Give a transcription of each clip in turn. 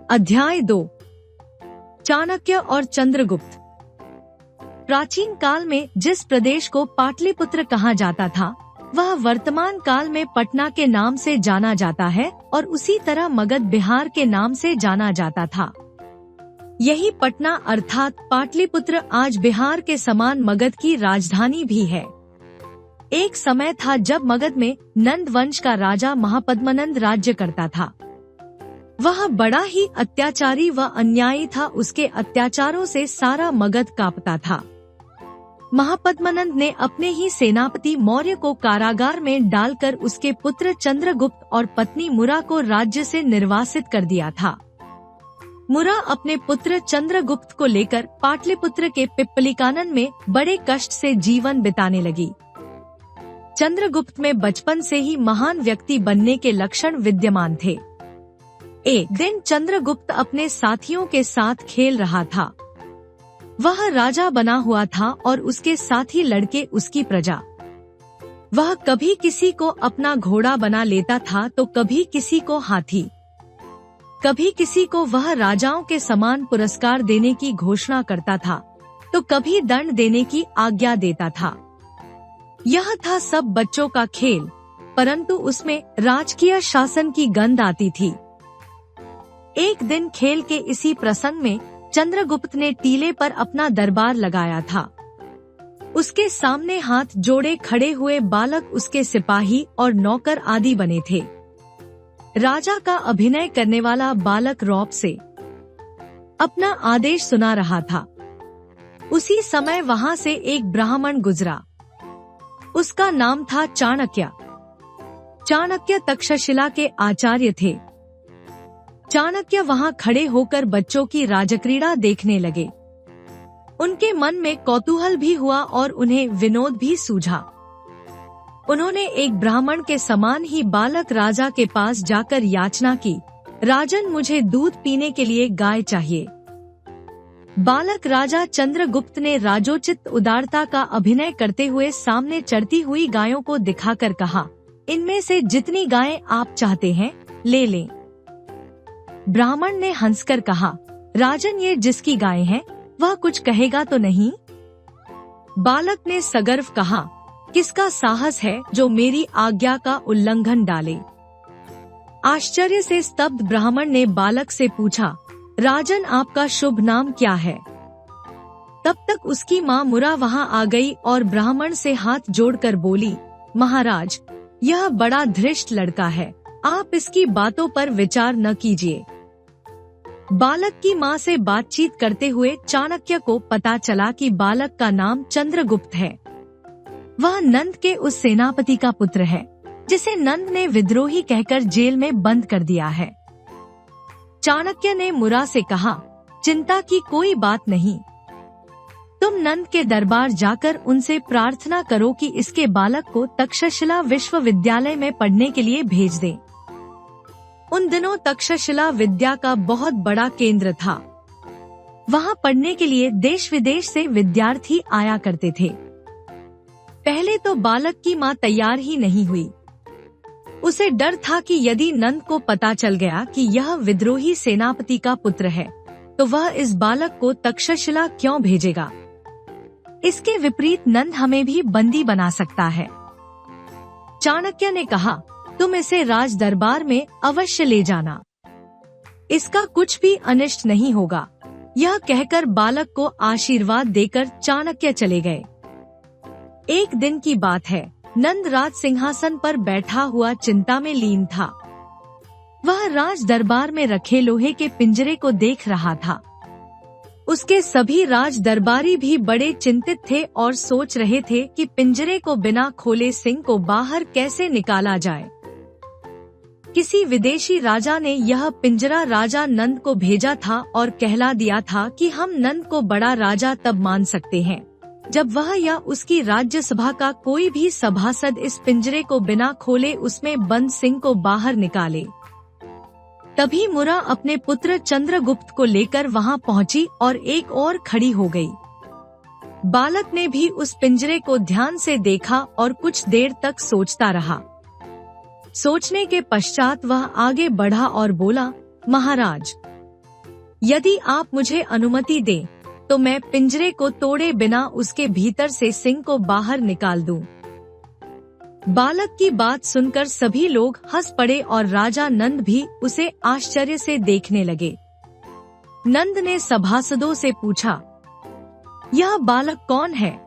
अध्याय 2 चाणक्य और चंद्रगुप्त। प्राचीन काल में जिस प्रदेश को पाटलिपुत्र कहा जाता था, वह वर्तमान काल में पटना के नाम से जाना जाता है और उसी तरह मगध बिहार के नाम से जाना जाता था। यही पटना अर्थात पाटलिपुत्र आज बिहार के समान मगध की राजधानी भी है। एक समय था जब मगध में नंद वंश का राजा महापद्मनंद राज्य करता था। वह बड़ा ही अत्याचारी व अन्यायी था। उसके अत्याचारों से सारा मगध कांपता था। महापद्मनंद ने अपने ही सेनापति मौर्य को कारागार में डालकर उसके पुत्र चंद्रगुप्त और पत्नी मुरा को राज्य से निर्वासित कर दिया था। मुरा अपने पुत्र चंद्रगुप्त को लेकर पाटलिपुत्र के पिप्पलिकानन में बड़े कष्ट से जीवन बिताने लगी। चंद्रगुप्त में बचपन से ही महान व्यक्ति बनने के लक्षण विद्यमान थे। एक दिन चंद्रगुप्त अपने साथियों के साथ खेल रहा था। वह राजा बना हुआ था और उसके साथी लड़के उसकी प्रजा। वह कभी किसी को अपना घोड़ा बना लेता था तो कभी किसी को हाथी। कभी किसी को वह राजाओं के समान पुरस्कार देने की घोषणा करता था तो कभी दंड देने की आज्ञा देता था। यह था सब बच्चों का खेल, परंतु उसमें राजकीय शासन की गंध आती थी। एक दिन खेल के इसी प्रसंग में चंद्रगुप्त ने टीले पर अपना दरबार लगाया था। उसके सामने हाथ जोड़े खड़े हुए बालक उसके सिपाही और नौकर आदि बने थे। राजा का अभिनय करने वाला बालक रौब से अपना आदेश सुना रहा था। उसी समय वहां से एक ब्राह्मण गुजरा। उसका नाम था चाणक्य। चाणक्य तक्षशिला के आचार्य थे। चाणक्य वहां खड़े होकर बच्चों की राजक्रीड़ा देखने लगे। उनके मन में कौतूहल भी हुआ और उन्हें विनोद भी सूझा। उन्होंने एक ब्राह्मण के समान ही बालक राजा के पास जाकर याचना की, राजन मुझे दूध पीने के लिए गाय चाहिए। बालक राजा चंद्रगुप्त ने राजोचित उदारता का अभिनय करते हुए सामने चढ़ती हुई गायों को दिखाकर कहा, इनमें से जितनी गायें आप चाहते हैं ले लें। ब्राह्मण ने हंसकर कहा, राजन ये जिसकी गाय है वह कुछ कहेगा तो नहीं? बालक ने सगर्व कहा, किसका साहस है जो मेरी आज्ञा का उल्लंघन डाले? आश्चर्य से स्तब्ध ब्राह्मण ने बालक से पूछा, राजन आपका शुभ नाम क्या है? तब तक उसकी माँ मुरा वहां आ गई और ब्राह्मण से हाथ जोड़कर बोली, महाराज यह बड़ा धृष्ट लड़का है, आप इसकी बातों पर विचार न कीजिए। बालक की माँ से बातचीत करते हुए चाणक्य को पता चला कि बालक का नाम चंद्रगुप्त है। वह नंद के उस सेनापति का पुत्र है जिसे नंद ने विद्रोही कहकर जेल में बंद कर दिया है। चाणक्य ने मुरा से कहा, चिंता की कोई बात नहीं, तुम नंद के दरबार जाकर उनसे प्रार्थना करो कि इसके बालक को तक्षशिला विश्वविद्यालय में पढ़ने के लिए भेज दें। उन दिनों तक्षशिला विद्या का बहुत बड़ा केंद्र था। वहां पढ़ने के लिए देश विदेश से विद्यार्थी आया करते थे। पहले तो बालक की माँ तैयार ही नहीं हुई। उसे डर था कि यदि नंद को पता चल गया कि यह विद्रोही सेनापति का पुत्र है तो वह इस बालक को तक्षशिला क्यों भेजेगा। इसके विपरीत नंद हमें भी बंदी बना सकता है। चाणक्य ने कहा, तुम इसे राज दरबार में अवश्य ले जाना, इसका कुछ भी अनिष्ट नहीं होगा। यह कहकर बालक को आशीर्वाद देकर चाणक्य चले गए। एक दिन की बात है, नंद राज सिंहासन पर बैठा हुआ चिंता में लीन था। वह राज दरबार में रखे लोहे के पिंजरे को देख रहा था। उसके सभी राज दरबारी भी बड़े चिंतित थे और सोच रहे थे कि पिंजरे को बिना खोले सिंह को बाहर कैसे निकाला जाए। किसी विदेशी राजा ने यह पिंजरा राजा नंद को भेजा था और कहला दिया था कि हम नंद को बड़ा राजा तब मान सकते हैं जब वह या उसकी राज्यसभा का कोई भी सभासद इस पिंजरे को बिना खोले उसमें बंद सिंह को बाहर निकाले। तभी मुरा अपने पुत्र चंद्रगुप्त को लेकर वहां पहुंची और एक और खड़ी हो गई। बालक ने भी उस पिंजरे को ध्यान से देखा और कुछ देर तक सोचता रहा। सोचने के पश्चात वह आगे बढ़ा और बोला, महाराज यदि आप मुझे अनुमति दें, तो मैं पिंजरे को तोड़े बिना उसके भीतर से सिंह को बाहर निकाल दूं। बालक की बात सुनकर सभी लोग हंस पड़े और राजा नंद भी उसे आश्चर्य से देखने लगे। नंद ने सभासदों से पूछा, यह बालक कौन है?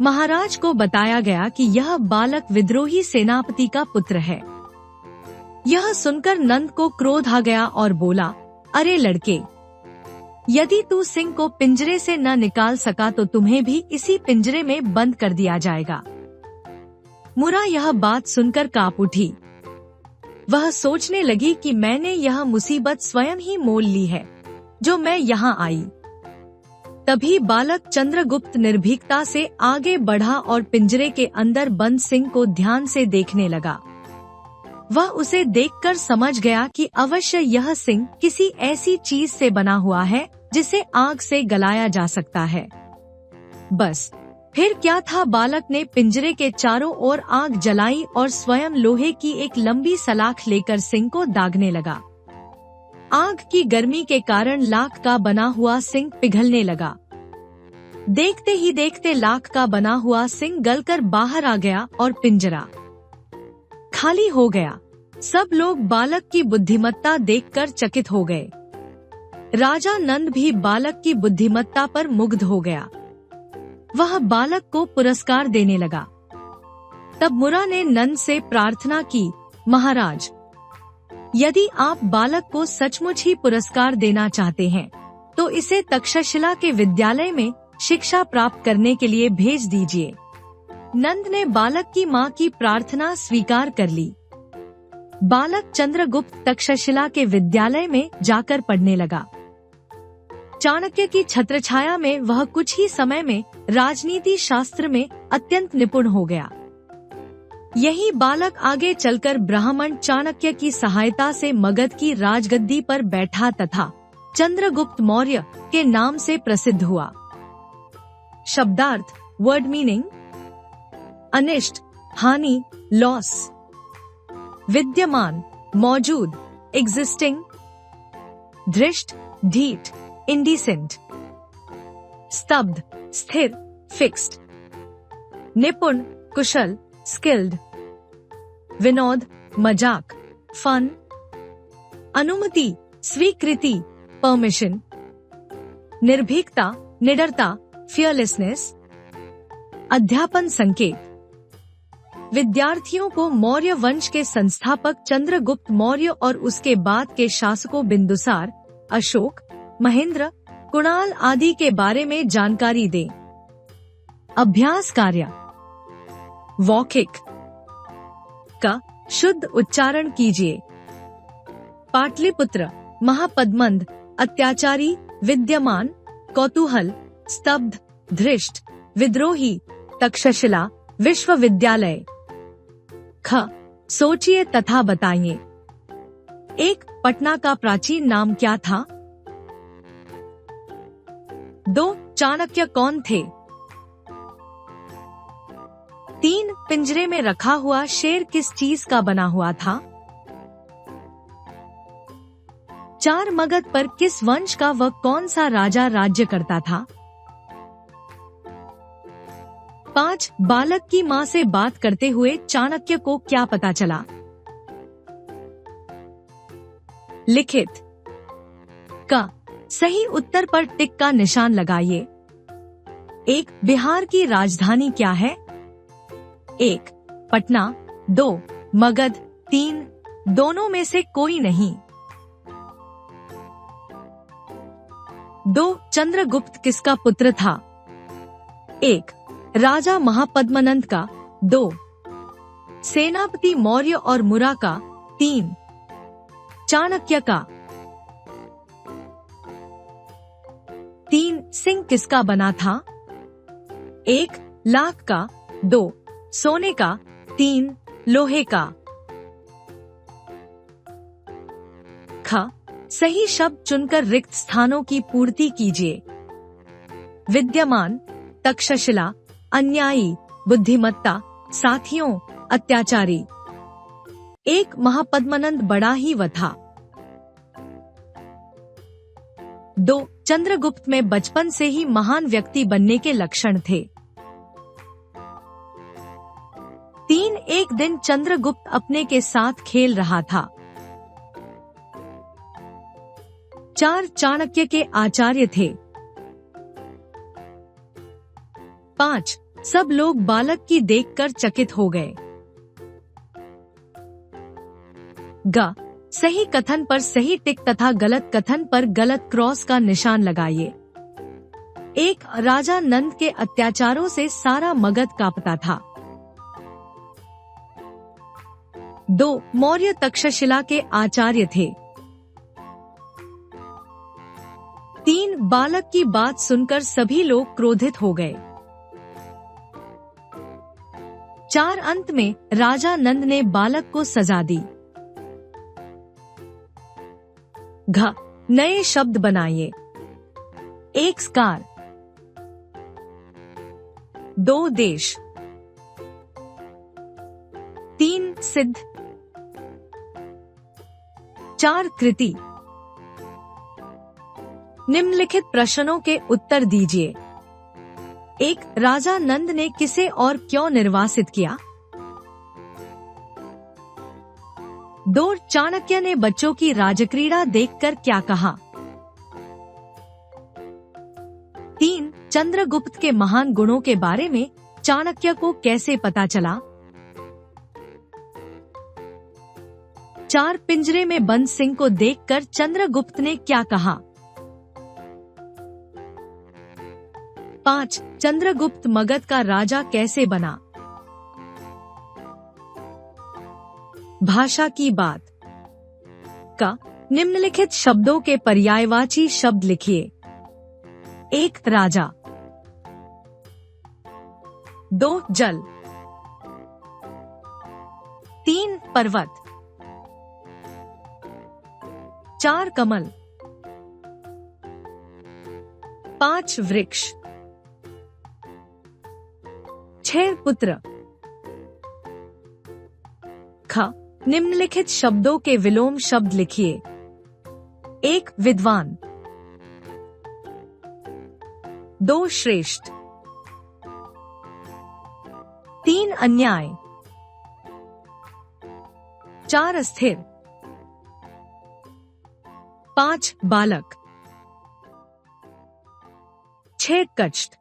महाराज को बताया गया कि यह बालक विद्रोही सेनापति का पुत्र है। यह सुनकर नंद को क्रोध आ गया और बोला, अरे लड़के, यदि तू सिंह को पिंजरे से न निकाल सका तो तुम्हें भी इसी पिंजरे में बंद कर दिया जाएगा। मुरा यह बात सुनकर कांप उठी। वह सोचने लगी कि मैंने यह मुसीबत स्वयं ही मोल ली है, जो मैं यहाँ आई। तभी बालक चंद्रगुप्त निर्भीकता से आगे बढ़ा और पिंजरे के अंदर बंद सिंह को ध्यान से देखने लगा। वह उसे देखकर समझ गया कि अवश्य यह सिंह किसी ऐसी चीज से बना हुआ है जिसे आग से गलाया जा सकता है। बस फिर क्या था, बालक ने पिंजरे के चारों ओर आग जलाई और स्वयं लोहे की एक लंबी सलाख लेकर सिंह को दागने लगा। आग की गर्मी के कारण लाख का बना हुआ सिंह पिघलने लगा। देखते ही देखते लाख का बना हुआ सिंह गलकर बाहर आ गया और पिंजरा खाली हो गया। सब लोग बालक की बुद्धिमत्ता देखकर चकित हो गए। राजा नंद भी बालक की बुद्धिमत्ता पर मुग्ध हो गया। वह बालक को पुरस्कार देने लगा। तब मुरा ने नंद से प्रार्थना की, महाराज, यदि आप बालक को सचमुच ही पुरस्कार देना चाहते हैं, तो इसे तक्षशिला के विद्यालय में शिक्षा प्राप्त करने के लिए भेज दीजिए। नंद ने बालक की मां की प्रार्थना स्वीकार कर ली। बालक चंद्रगुप्त तक्षशिला के विद्यालय में जाकर पढ़ने लगा। चाणक्य की छत्रछाया में वह कुछ ही समय में राजनीति शास्त्र में अत्यंत निपुण हो गया। यही बालक आगे चलकर ब्राह्मण चाणक्य की सहायता से मगध की राजगद्दी पर बैठा तथा चंद्रगुप्त मौर्य के नाम से प्रसिद्ध हुआ। शब्दार्थ, वर्ड मीनिंग, अनिष्ट, हानि, लॉस। विद्यमान, मौजूद, एग्जिस्टिंग। धृष्ट, ढीठ, इंडिसेंट। स्तब्ध, स्थिर, फिक्स्ड। निपुण, कुशल, स्किल्ड। विनोद, मजाक, फन। अनुमति, स्वीकृति, परमिशन। निर्भीकता, निडरता, फियरलेसनेस। अध्यापन संकेत। विद्यार्थियों को मौर्य वंश के संस्थापक चंद्रगुप्त मौर्य और उसके बाद के शासकों बिंदुसार, अशोक, महेंद्र, कुणाल आदि के बारे में जानकारी दें। अभ्यास कार्य। वौखिक का शुद्ध उच्चारण कीजिए। पाटलिपुत्र, महापद्मंद, अत्याचारी, विद्यमान, कौतूहल, स्तब्ध, धृष्ट, विद्रोही, तक्षशिला, विश्वविद्यालय। ख, सोचिए तथा बताइए। 1. पटना का प्राचीन नाम क्या था? 2. चाणक्य कौन थे? 3. पिंजरे में रखा हुआ शेर किस चीज का बना हुआ था? 4. मगध पर किस वंश का व कौन सा राजा राज्य करता था? 5. बालक की मां से बात करते हुए चाणक्य को क्या पता चला? लिखित का सही उत्तर पर टिक का निशान लगाइए। 1. बिहार की राजधानी क्या है? 1. पटना। 2. मगध। 3. दोनों में से कोई नहीं। 2. चंद्रगुप्त किसका पुत्र था? 1. राजा महापद्मनंद का। 2. सेनापति मौर्य और मुरा का। 3. चाणक्य का। 3. सिंह किसका बना था? 1. लाख का। 2. सोने का। 3. लोहे का। ख, सही शब्द चुनकर रिक्त स्थानों की पूर्ति कीजिए। विद्यमान, तक्षशिला, अन्यायी, बुद्धिमत्ता, साथियों, अत्याचारी। 1. महापद्मनंद बड़ा ही वह था। 2. चंद्रगुप्त में बचपन से ही महान व्यक्ति बनने के लक्षण थे। 3. एक दिन चंद्रगुप्त अपने के साथ खेल रहा था। 4. चाणक्य के आचार्य थे। 5. सब लोग बालक की देखकर चकित हो गए। ग. सही कथन पर सही टिक तथा गलत कथन पर गलत क्रॉस का निशान लगाइए। 1. राजा नंद के अत्याचारों से सारा मगध कांपता था। 2. मौर्य तक्षशिला के आचार्य थे। 3. बालक की बात सुनकर सभी लोग क्रोधित हो गए। 4. अंत में राजा नंद ने बालक को सजा दी। घ. नए शब्द बनाइए। 1. स्कार। 2. देश। 3. सिद्ध। 4. कृति। निम्नलिखित प्रश्नों के उत्तर दीजिए। 1. राजा नंद ने किसे और क्यों निर्वासित किया? 2. चाणक्य ने बच्चों की राजक्रीड़ा देखकर क्या कहा? 3. चंद्रगुप्त के महान गुणों के बारे में चाणक्य को कैसे पता चला? 4. पिंजरे में बंद सिंह को देखकर चंद्रगुप्त ने क्या कहा? 5. चंद्रगुप्त मगध का राजा कैसे बना? भाषा की बात। का. निम्नलिखित शब्दों के पर्यायवाची शब्द लिखिए। 1. राजा। 2. जल। 3. पर्वत। 4. कमल। 5. वृक्ष। 6. पुत्र। ख. निम्नलिखित शब्दों के विलोम शब्द लिखिए। 1. विद्वान। 2. श्रेष्ठ। 3. अन्याय। 4. अस्थिर। 5. बालक। 6. कष्ट।